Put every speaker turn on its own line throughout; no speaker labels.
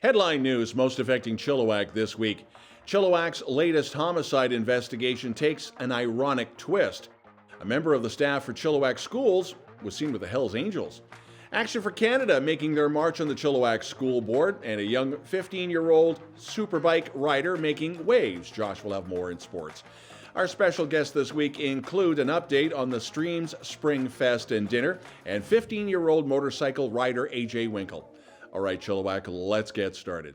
Headline news most affecting Chilliwack this week. Chilliwack's latest homicide investigation takes an ironic twist. A member of the staff for Chilliwack Schools was seen with the Hells Angels. Action for Canada making their march on the Chilliwack School Board, and a young 15-year-old superbike rider making waves. Josh will have more in sports. Our special guests this week include an update on the Streams Spring Fest and dinner, and 15-year-old motorcycle rider AJ Winkle. All right, Chilliwack, let's get started.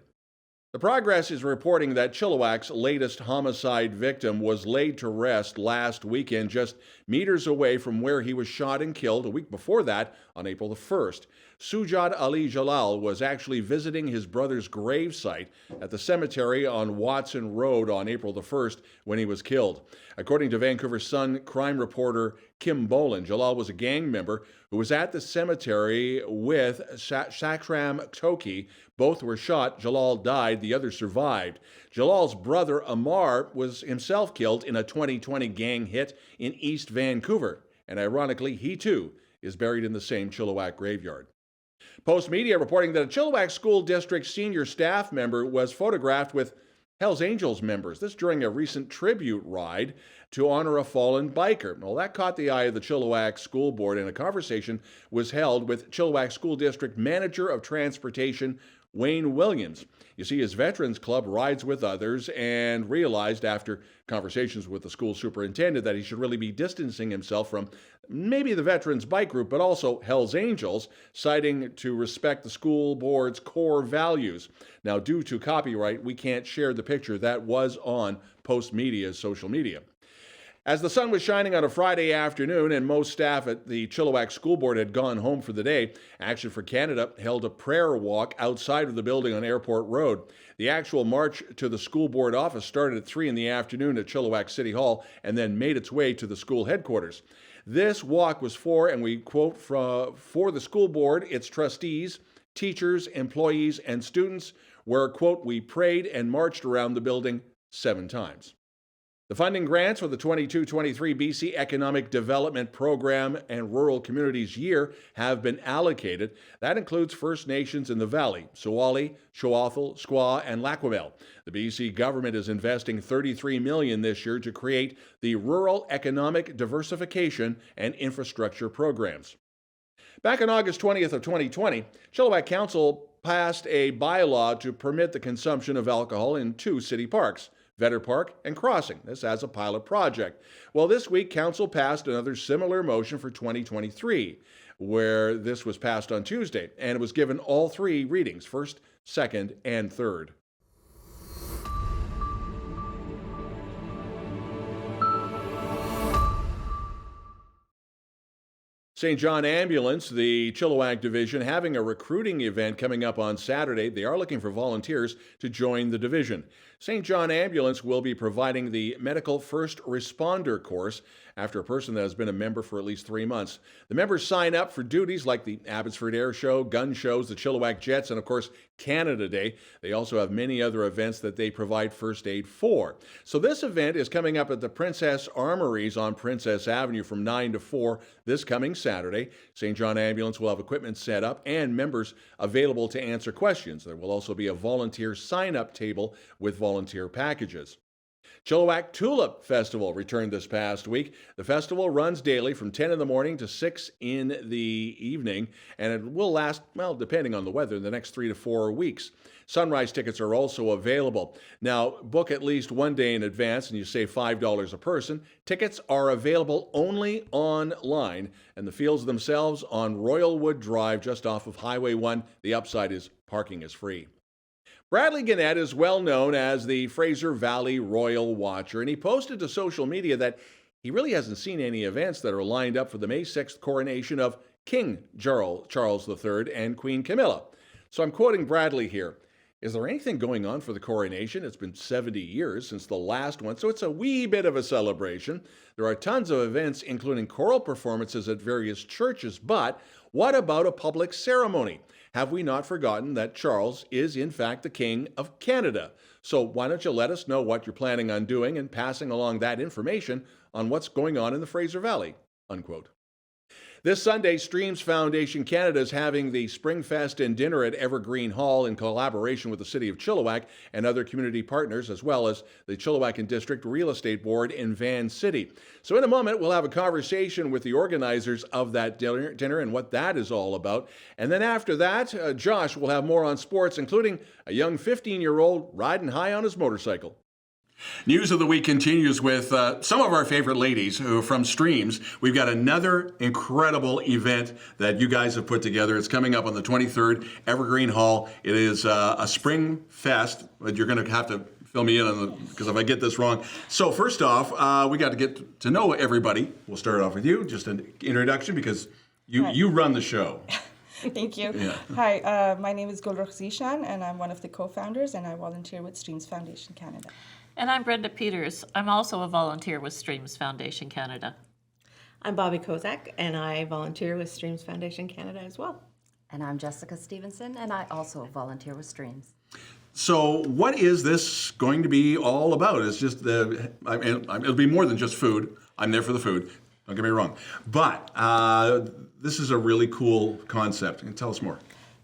The Progress is reporting that Chilliwack's latest homicide victim was laid to rest last weekend, just meters away from where he was shot and killed a week before that on April the 1st. Sujad Ali Jalal was actually visiting his brother's gravesite at the cemetery on Watson Road on April the 1st when he was killed. According to Vancouver Sun crime reporter Kim Boland, Jalal was a gang member who was at the cemetery with Shakram Toki. Both were shot. Jalal died. The other survived. Jalal's brother Amar was himself killed in a 2020 gang hit in East Vancouver. And ironically, he too is buried in the same Chilliwack graveyard. Post Media reporting that a Chilliwack School District senior staff member was photographed with Hells Angels members. This during a recent tribute ride to honor a fallen biker. Well, that caught the eye of the Chilliwack School Board, and a conversation was held with Chilliwack School District Manager of Transportation Wayne Williams. You see, his Veterans Club rides with others and realized after conversations with the school superintendent that he should really be distancing himself from maybe the Veterans Bike Group, but also Hells Angels, citing to respect the school board's core values. Now, due to copyright, we can't share the picture that was on Post Media's social media. As the sun was shining on a Friday afternoon and most staff at the Chilliwack School Board had gone home for the day, Action for Canada held a prayer walk outside of the building on Airport Road. The actual march to the school board office started at 3 in the afternoon at Chilliwack City Hall and then made its way to the school headquarters. This walk was for, and we quote, for the school board, its trustees, teachers, employees, and students, where, quote, we prayed and marched around the building 7 times. The funding grants for the 22-23 BC Economic Development Program and Rural Communities Year have been allocated. That includes First Nations in the Valley, Sewali, Shoathal, Squaw, and Lakwamel. The BC government is investing $33 million this year to create the Rural Economic Diversification and Infrastructure programs. Back on August 20th of 2020, Chilliwack Council passed a bylaw to permit the consumption of alcohol in 2 city parks, Vetter Park and Crossing, this as a pilot project. Well, this week, Council passed another similar motion for 2023, where this was passed on Tuesday, and it was given all 3 readings, first, second, and third. St. John Ambulance, the Chilliwack division, having a recruiting event coming up on Saturday. They are looking for volunteers to join the division. St. John Ambulance will be providing the Medical First Responder course after a person that has been a member for at least 3 months. The members sign up for duties like the Abbotsford Air Show, gun shows, the Chilliwack Jets, and of course, Canada Day. They also have many other events that they provide first aid for. So this event is coming up at the Princess Armories on Princess Avenue from 9 to 4 this coming Saturday. St. John Ambulance will have equipment set up and members available to answer questions. There will also be a volunteer sign-up table with volunteer packages. Chilliwack Tulip Festival returned this past week. The festival runs daily from 10 in the morning to 6 in the evening, and it will last, well, depending on the weather, the next 3 to 4 weeks. Sunrise tickets are also available. Now, book at least 1 day in advance, and you save $5 a person. Tickets are available only online, and the fields themselves on Royalwood Drive, just off of Highway 1. The upside is parking is free. Bradley Gannett is well known as the Fraser Valley Royal Watcher, and he posted to social media that he really hasn't seen any events that are lined up for the May 6th coronation of King Charles III and Queen Camilla. So I'm quoting Bradley here. Is there anything going on for the coronation? It's been 70 years since the last one, so it's a wee bit of a celebration. There are tons of events, including choral performances at various churches, but what about a public ceremony? Have we not forgotten that Charles is, in fact, the King of Canada? So why don't you let us know what you're planning on doing and passing along that information on what's going on in the Fraser Valley, unquote. This Sunday, Streams Foundation Canada is having the Spring Fest and dinner at Evergreen Hall in collaboration with the City of Chilliwack and other community partners, as well as the Chilliwack and District Real Estate Board in Van City. So in a moment, we'll have a conversation with the organizers of that dinner and what that is all about. And then after that, Josh will have more on sports, including a young 15-year-old riding high on his motorcycle. News of the week continues with some of our favorite ladies who are from Streams. We've got another incredible event that you guys have put together. It's coming up on the 23rd, Evergreen Hall. It is a spring fest, but you're going to have to fill me in on because if I get this wrong. So first off, we got to get to know everybody. We'll start off with you, just an introduction because you run the show.
Thank you.
Yeah.
Hi, my name is Gulrukh Zishan, and I'm one of the co-founders, and I volunteer with Streams Foundation Canada.
And I'm Brenda Peters. I'm also a volunteer with Streams Foundation Canada.
I'm Bobby Kozak, and I volunteer with Streams Foundation Canada as well.
And I'm Jessica Stevenson, and I also volunteer with Streams.
So what is this going to be all about? It's just it'll be more than just food. I'm there for the food. Don't get me wrong. But this is a really cool concept. And tell us more.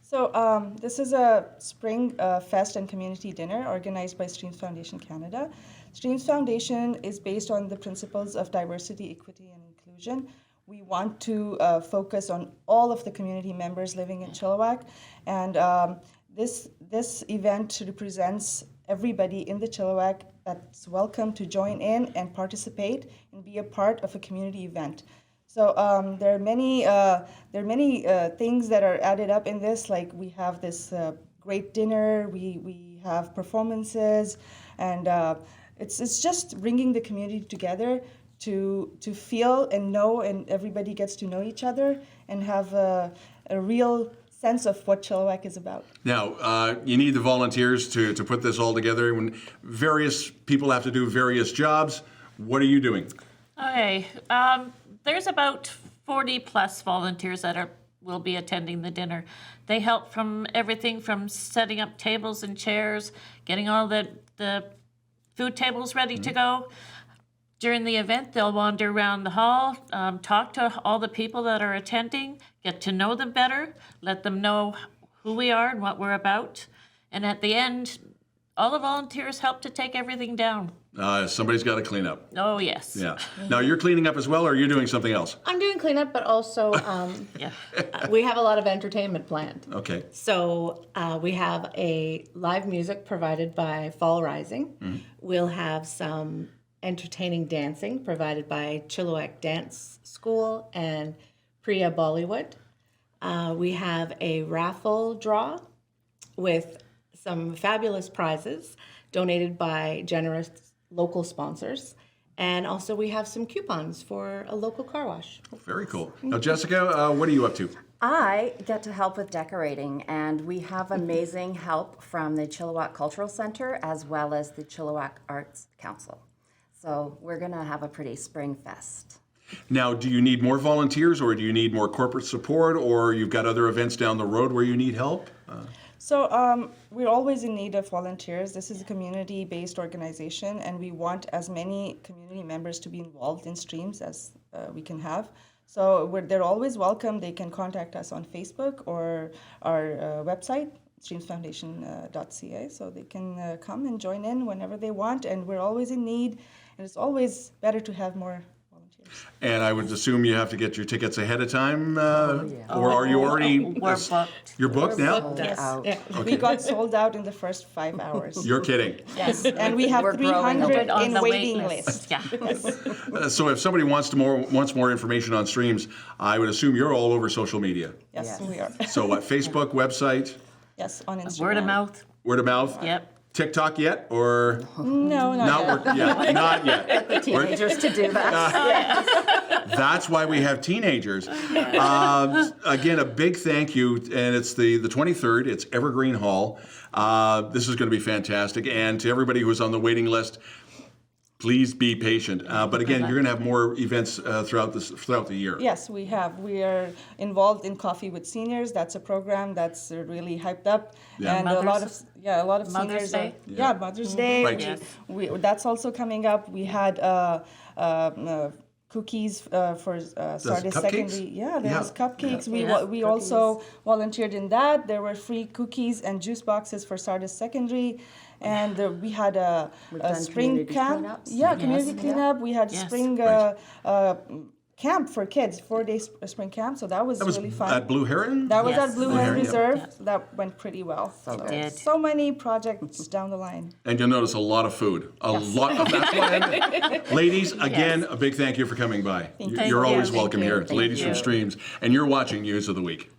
So this is a spring fest and community dinner organized by Streams Foundation Canada. Streams Foundation is based on the principles of diversity, equity, and inclusion. We want to focus on all of the community members living in Chilliwack, and this event represents everybody in the Chilliwack that's welcome to join in and participate and be a part of a community event. So there are many things that are added up in this. Like we have this great dinner, we have performances, and it's just bringing the community together to feel and know, and everybody gets to know each other and have a real sense of what Chilliwack is about.
Now, you need the volunteers to put this all together. When various people have to do various jobs, what are you doing?
Okay. There's about 40 plus volunteers that will be attending the dinner. They help from everything from setting up tables and chairs, getting all the food tables ready to go. During the event, they'll wander around the hall, talk to all the people that are attending, get to know them better, let them know who we are and what we're about. And at the end, all the volunteers help to take everything down.
Somebody's got to clean up.
Oh, yes.
Yeah. Now, you're cleaning up as well, or are you doing something else?
I'm doing cleanup, but also we have a lot of entertainment planned.
Okay.
So we have a live music provided by Fall Rising. Mm-hmm. We'll have some entertaining dancing provided by Chilliwack Dance School and Priya Bollywood. We have a raffle draw with some fabulous prizes donated by generous local sponsors. And also we have some coupons for a local car wash.
Oh, very cool. Now, Jessica, what are you up to?
I get to help with decorating, and we have amazing help from the Chilliwack Cultural Center as well as the Chilliwack Arts Council. So we're going to have a pretty spring fest.
Now, do you need more volunteers, or do you need more corporate support, or you've got other events down the road where you need help?
So we're always in need of volunteers. This is a community-based organization, and we want as many community members to be involved in Streams as we can have. So they're always welcome. They can contact us on Facebook or our website, streamsfoundation.ca, so they can come and join in whenever they want. And we're always in need, and it's always better to have more volunteers.
And I would assume you have to get your tickets ahead of time, or are you already?
We're booked.
You're booked now?
Sold
Yes.
out.
Yeah.
We got sold out in the first 5 hours.
You're kidding.
Yes, and we have
We're growing
300
on
in
the
waiting
wait
list.
Yeah.
So if somebody wants more information on Streams, I would assume you're all over social media.
Yes,
Yes.
we are.
So what, Facebook, website,
Yes, on Instagram.
Word of mouth.
word of mouth?
Yep.
TikTok yet, or?
No, not yet.
Yeah, not yet.
Teenagers to do that.
That's why we have teenagers. Again, a big thank you, and it's the 23rd. It's Evergreen Hall. This is going to be fantastic, and to everybody who's on the waiting list, please be patient. But again, you're going to have more events throughout the year.
Yes, we have. We are involved in Coffee with Seniors. That's a program that's really hyped up,
Yeah.
and a lot of
Mother's
seniors.
Day?
Mother's Day.
Right.
Yes.
That's also coming up. We had cookies for Sardis
cupcakes?
Secondary. Yeah, there
Yeah.
was cupcakes.
Yeah.
We also volunteered in that. There were free cookies and juice boxes for Sardis Secondary. And we had a
done
spring
community
camp.
cleanups.
Yeah, community cleanup. We had
Yes.
spring camp for kids, 4-day spring camp. So that was really fun.
At Blue Heron?
That was
Yes.
at Blue
Blue
Heron
Heron, yeah.
Reserve. That went pretty well.
did.
So many projects down the line.
And you'll notice a lot of food. A lot of that planned. Ladies, again, a big thank you for coming by.
you.
You're
Thank
always
you.
welcome
Thank you.
here.
Thank
Ladies from
you.
Streams. And you're watching News of the Week.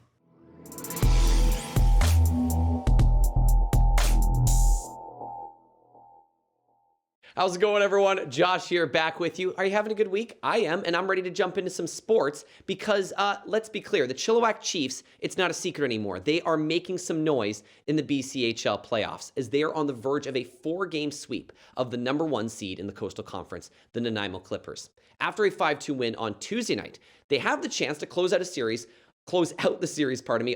How's it going, everyone? Josh here, back with you. Are you having a good week? I am, and I'm ready to jump into some sports because, let's be clear, the Chilliwack Chiefs, it's not a secret anymore. They are making some noise in the BCHL playoffs as they are on the verge of a 4-game sweep of the number 1 seed in the Coastal Conference, the Nanaimo Clippers. After a 5-2 win on Tuesday night, they have the chance to close out the series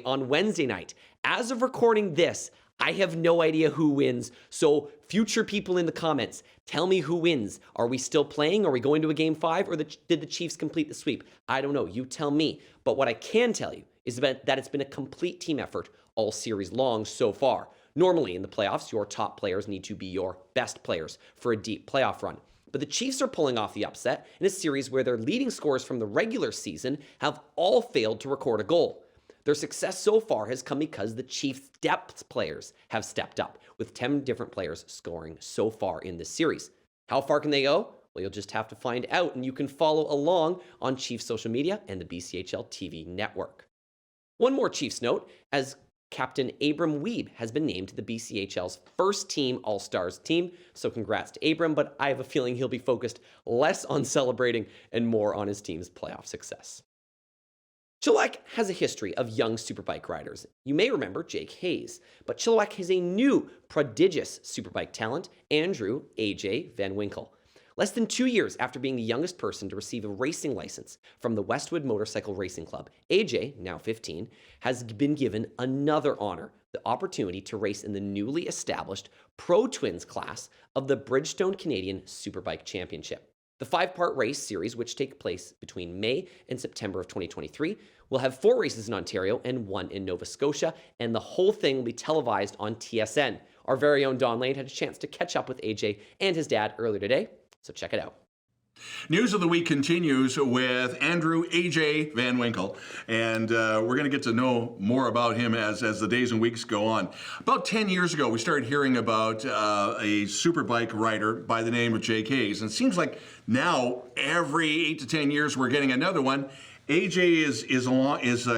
on Wednesday night. As of recording this, I have no idea who wins. So future people in the comments, tell me who wins. Are we still playing? Are we going to a game 5? Or did the Chiefs complete the sweep? I don't know. You tell me. But what I can tell you is that it's been a complete team effort all series long so far. Normally in the playoffs, your top players need to be your best players for a deep playoff run. But the Chiefs are pulling off the upset in a series where their leading scorers from the regular season have all failed to record a goal. Their success so far has come because the Chiefs' depth players have stepped up, with 10 different players scoring so far in this series. How far can they go? Well, you'll just have to find out, and you can follow along on Chiefs social media and the BCHL TV network. One more Chiefs note, as Captain Abram Wiebe has been named to the BCHL's first team All-Stars team, so congrats to Abram, but I have a feeling he'll be focused less on celebrating and more on his team's playoff success. Chilliwack has a history of young superbike riders. You may remember Jake Hayes, but Chilliwack has a new prodigious superbike talent, Andrew A.J. Van Winkle. Less than 2 years after being the youngest person to receive a racing license from the Westwood Motorcycle Racing Club, AJ, now 15, has been given another honor, the opportunity to race in the newly established Pro Twins class of the Bridgestone Canadian Superbike Championship. The 5-part race series, which take place between May and September of 2023, will have 4 races in Ontario and 1 in Nova Scotia, and the whole thing will be televised on TSN. Our very own Don Lehn had a chance to catch up with AJ and his dad earlier today, so check it out.
News of the Week continues with Andrew A.J. Van Winkle, and we're going to get to know more about him as the days and weeks go on. About 10 years ago, we started hearing about a superbike rider by the name of Jake Hayes, and it seems like now every 8 to 10 years we're getting another one. A.J. is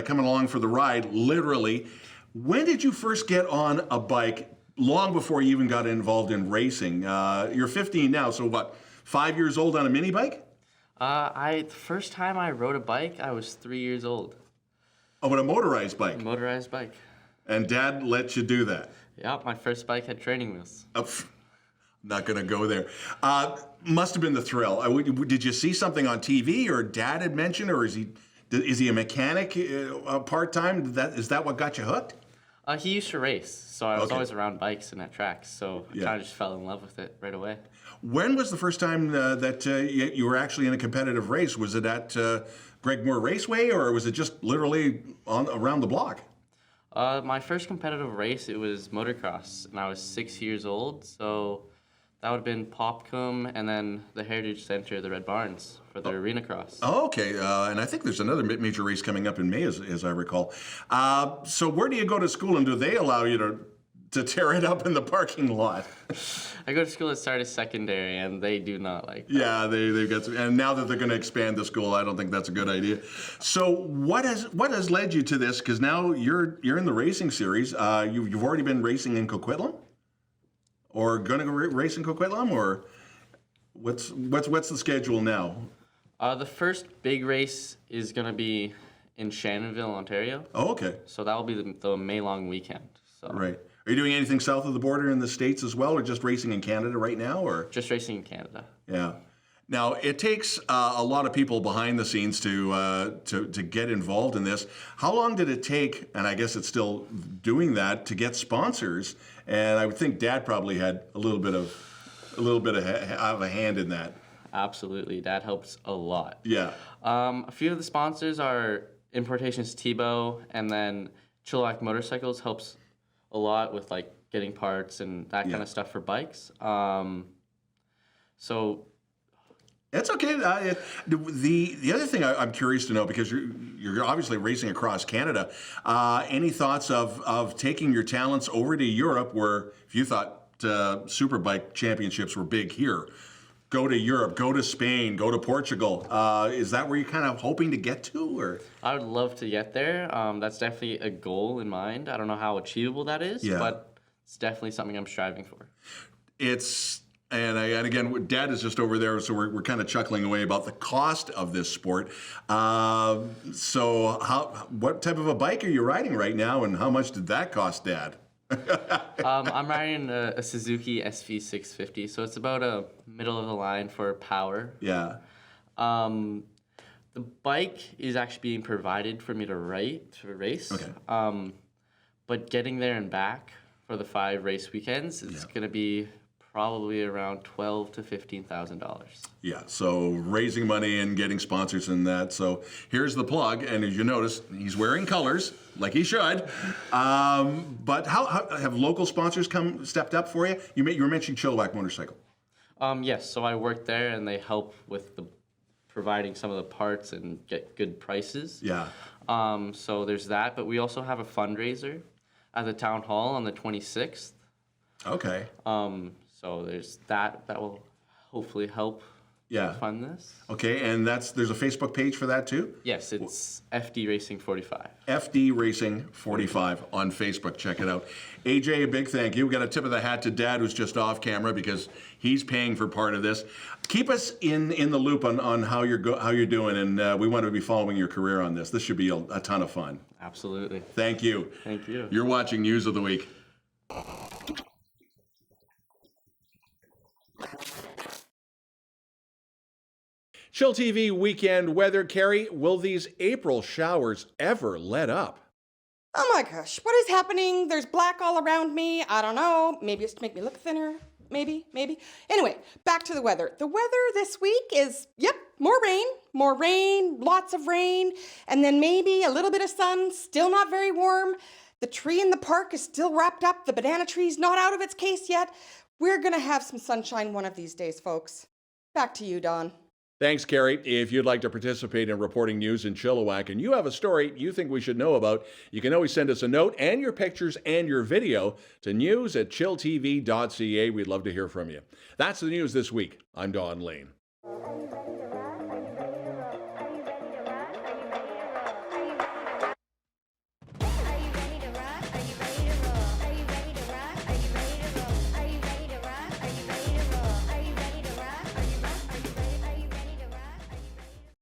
coming along for the ride, literally. When did you first get on a bike? Long before you even got involved in racing. You're 15 now, so what? 5 years old on a mini bike?
The first time I rode a bike, I was 3 years old.
Oh, but a motorized bike.
Motorized bike.
And Dad let you do that.
Yeah, my first bike had training wheels.
Not going to go there. Must have been the thrill. Did you see something on TV, or Dad had mentioned, or is he a mechanic part-time? Is that what got you hooked?
He used to race, so I was
Okay.
always around bikes and at tracks, so I
Yeah.
kind of just fell in love with it right away.
When was the first time that you were actually in a competitive race? Was it at Greg Moore Raceway, or was it just literally around the block?
My first competitive race, it was motocross, and I was 6 years old, so that would have been Popcom and then the Heritage Center, the Red Barns, for the arena cross.
Oh, okay. And I think there's another major race coming up in May, as I recall. So where do you go to school, and do they allow you to tear it up in the parking lot?
I go to school at Sardis Secondary, and they do not like that.
Yeah, they've got some, and now that they're going to expand the school, I don't think that's a good idea. So what has led you to this? Because now you're in the racing series. You've already been racing in Coquitlam, or going to go race in Coquitlam, or what's the schedule now?
The first big race is going to be in Shannonville, Ontario.
Oh, okay,
So that will be the May long weekend. So
right. Are you doing anything south of the border in the States as well, or just racing in Canada right now, or?
just racing in Canada.
Yeah. Now, it takes a lot of people behind the scenes to get involved in this. How long did it take, and I guess it's still doing that, to get sponsors? And I would think Dad probably had a little bit of a hand in that.
Absolutely. That helps a lot.
Yeah.
A few of the sponsors are Importations Tebow, and then Chilliwack Motorcycles helps a lot with like getting parts and that kind of stuff for bikes. So
That's okay. The other thing I'm curious to know, because you're obviously racing across Canada, any thoughts of taking your talents over to Europe, where if you thought Superbike championships were big here, go to Europe, go to Spain, go to Portugal. Is that where you're kind of hoping to get to, or?
I would love to get there. That's definitely a goal in mind. I don't know how achievable that is, but it's definitely something I'm striving for.
And again, Dad is just over there, so we're kind of chuckling away about the cost of this sport. So what type of a bike are you riding right now, and how much did that cost, Dad?
I'm riding a Suzuki SV650, so it's about a middle of the line for power.
Yeah.
The bike is actually being provided for me to race.
Okay.
But getting there and back for the 5 race weekends is going to be probably around $12,000 to $15,000.
Yeah, so raising money and getting sponsors and that. So here's the plug, and as you notice, he's wearing colors, like he should. But how have local sponsors stepped up for you? You were mentioning Chilliwack Motorcycle.
Yes, so I work there, and they help with providing some of the parts and get good prices.
Yeah.
So there's that, but we also have a fundraiser at the town hall on the 26th.
Okay.
So there's that will hopefully help fund this.
Okay, and there's a Facebook page for that too?
Yes, it's FD Racing 45.
FD Racing 45 on Facebook. Check it out. AJ, a big thank you. We got a tip of the hat to Dad, who's just off camera because he's paying for part of this. Keep us in the loop on how you're doing, and we want to be following your career on this. This should be a ton of fun.
Absolutely.
Thank you.
Thank you.
You're watching News of the Week. chillTV weekend weather. Cari, will these April showers ever let up?
Oh my gosh, what is happening? There's black all around me. I don't know. Maybe it's to make me look thinner. Maybe. Anyway, back to the weather. The weather this week is, more rain, lots of rain, and then maybe a little bit of sun, still not very warm. The tree in the park is still wrapped up. The banana tree's not out of its case yet. We're going to have some sunshine one of these days, folks. Back to you, Don.
Thanks, Cari. If you'd like to participate in reporting news in Chilliwack and you have a story you think we should know about, you can always send us a note and your pictures and your video to news@chilltv.ca. We'd love to hear from you. That's the news this week. I'm Don Lehn.